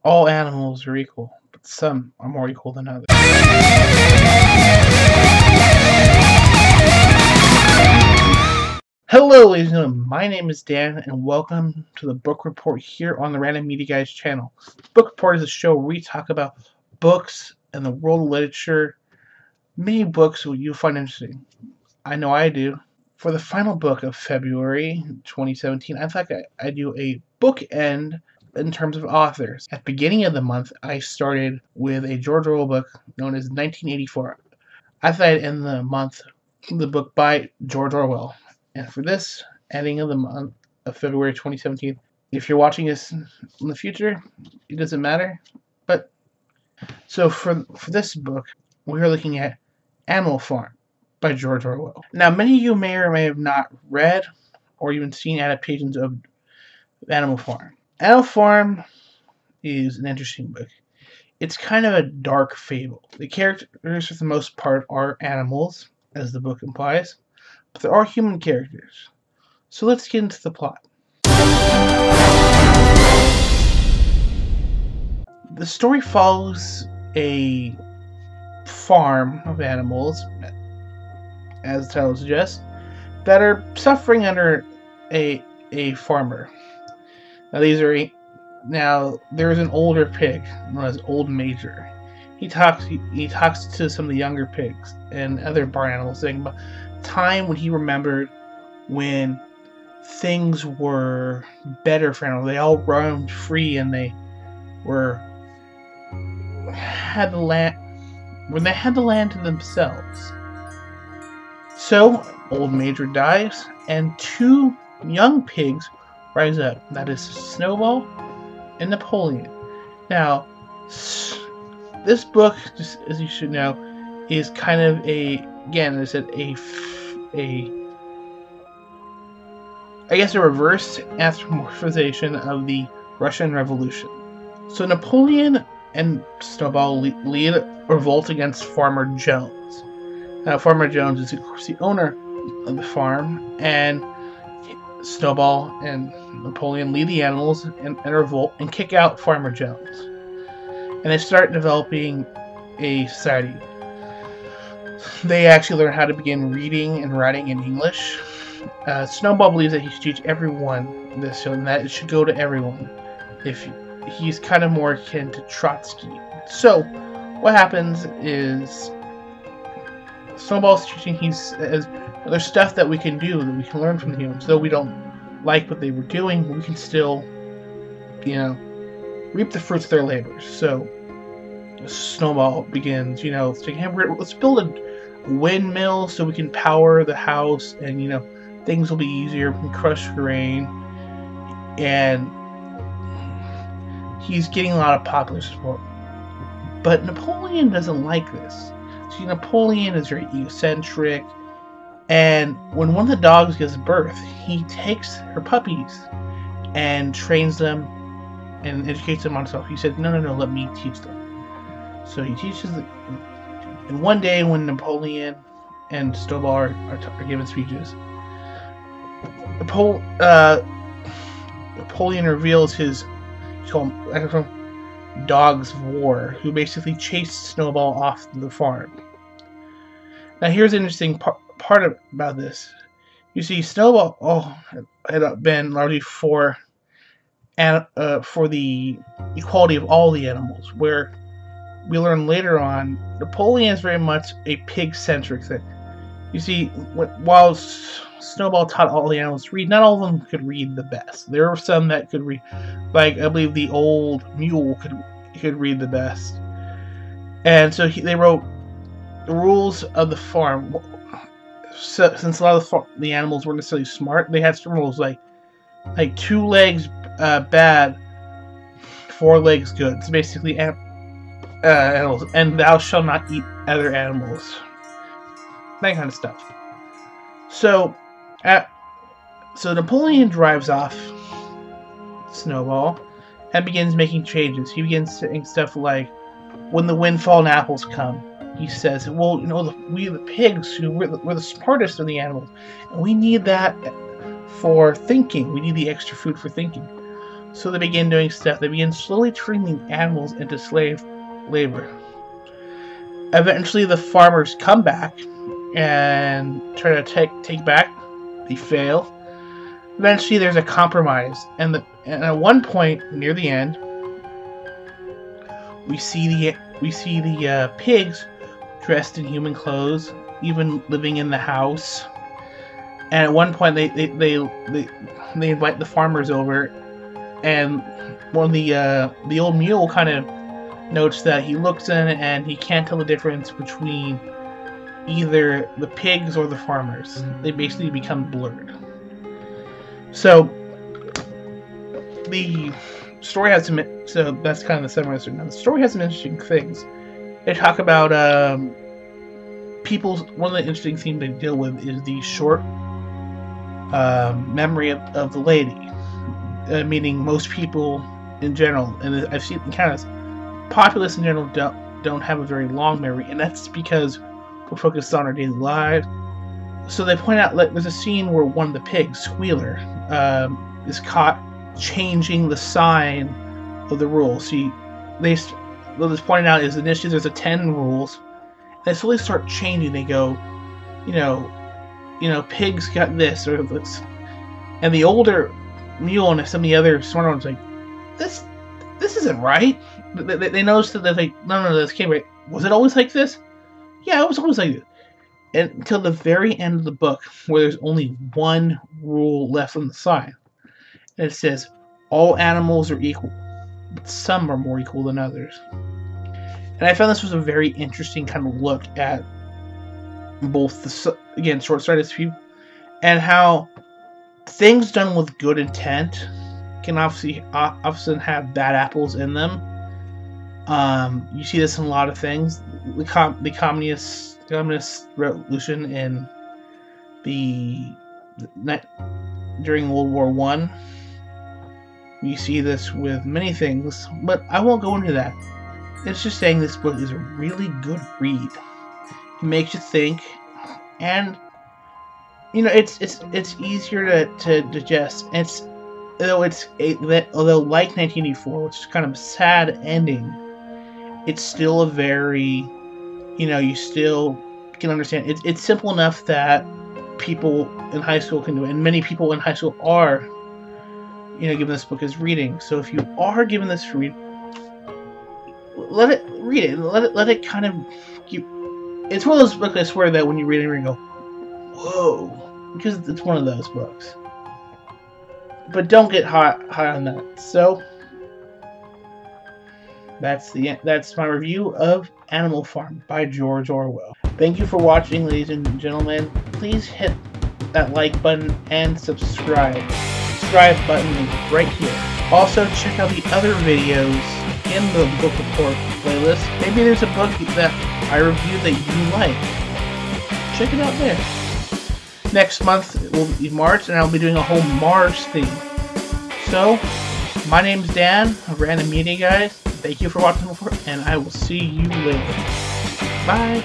All animals are equal, but some are more equal than others. Hello, ladies and gentlemen. My name is Dan, and welcome to the Book Report here on the Random Media Guys channel. Book Report is a show where we talk about books and the world of literature, many books that you'll find interesting. I know I do. For the final book of February 2017, I thought I'd do a bookend in terms of authors. At the beginning of the month, I started with a George Orwell book known as 1984. I thought I'd end the month with the book by George Orwell. And for this ending of the month of February 2017, if you're watching this in the future, it doesn't matter. But so for this book, we are looking at Animal Farm by George Orwell. Now, many of you may or may have not read or even seen adaptations of Animal Farm. Animal Farm is an interesting book. It's kind of a dark fable. The characters, for the most part, are animals, as the book implies, but there are human characters. So let's get into the plot. The story follows a farm of animals, as the title suggests, that are suffering under a farmer. Now there's an older pig known as Old Major. He talks to some of the younger pigs and other barn animals, saying about time when he remembered when things were better for animals. They all roamed free and they had the land to themselves. So Old Major dies, and two young pigs rise up. That is Snowball and Napoleon. Now, this book, just as you should know, is kind of a reversed anthropomorphization of the Russian Revolution. So Napoleon and Snowball lead a revolt against Farmer Jones. Now, Farmer Jones is, of course, the owner of the farm, and Snowball and Napoleon lead the animals in a revolt and kick out Farmer Jones. And they start developing a society. They actually learn how to begin reading and writing in English. Snowball believes that he should teach everyone this, and that it should go to everyone. If he's kind of more akin to Trotsky. So, what happens is Snowball's teaching there's stuff that we can do, that we can learn from the humans. Though we don't like what they were doing, we can still, reap the fruits of their labors. So Snowball begins, saying, hey, let's build a windmill so we can power the house, and things will be easier. We can crush grain, and he's getting a lot of popular support. But Napoleon doesn't like this. See, Napoleon is very egocentric, and when one of the dogs gives birth, he takes her puppies and trains them and educates them on himself. He said, no, let me teach them. So he teaches them. And one day when Napoleon and Snowball are giving speeches, Napoleon reveals his Dogs of War, who basically chased Snowball off the farm. Now here's an interesting part about this. You see, Snowball had been largely for the equality of all the animals, where we learn later on Napoleon is very much a pig-centric thing. You see, while Snowball taught all the animals to read, not all of them could read the best. There were some that could read, like I believe the old mule could read the best. And so they wrote the rules of the farm. So, since a lot of the animals weren't necessarily smart, they had some rules like 2 legs bad, 4 legs good. So basically, animals, and thou shalt not eat other animals. That kind of stuff. So Napoleon drives off Snowball and begins making changes. He begins saying stuff like, when the windfall and apples come, he says, well, we the pigs, we're the smartest of the animals, and we need that for thinking. We need the extra food for thinking. So they begin doing stuff. They begin slowly turning the animals into slave labor. Eventually, the farmers come back and try to take back. They fail. Eventually, there's a compromise, and at one point near the end, we see the pigs dressed in human clothes, even living in the house. And at one point, they invite the farmers over, and one of the old mule kind of notes that he looks in and he can't tell the difference between either the pigs or the farmers. They basically become blurred. So the story has some. So that's kind of the summary. Now the story has some interesting things. They talk about people's. One of the interesting things they deal with is the short memory of the lady, meaning most people in general, and I've seen kind of populace in general don't have a very long memory, and that's because we're focused on our daily lives. So they point out, like, there's a scene where one of the pigs, Squealer, is caught changing the sign of the rules. See, what is pointed out is initially there's 10 rules, and they slowly start changing. They go, you know, pigs got this or this, and the older mule and some of the other smarter ones like, this isn't right. They noticed that they're like, no, this can't be right. Was it always like this? Yeah, it was always like this. And until the very end of the book, where there's only one rule left on the sign, and it says, all animals are equal, but some are more equal than others. And I found this was a very interesting kind of look at both the short-sighted people and how things done with good intent can often have bad apples in them. You see this in a lot of things. The communist revolution in during World War I. You see this with many things, but I won't go into that. It's just saying this book is a really good read. It makes you think, and you know it's easier to digest. Although like 1984, which is kind of a sad ending, it's still a very, you still can understand. It's simple enough that people in high school can do it, and many people in high school are, given this book as reading. So if you are given this to read, read it. Let it kind of. It's one of those books I swear that when you read it, you go, whoa, because it's one of those books. But don't get high on that. So that's my review of Animal Farm by George Orwell. Thank you for watching, ladies and gentlemen. Please hit that like button and subscribe. Subscribe button is right here. Also, check out the other videos in the book report playlist. Maybe there's a book that I reviewed that you like. Check it out there. Next month it will be March, and I'll be doing a whole Mars theme. So, my name's Dan of Random Media Guys. Thank you for watching, and I will see you later. Bye.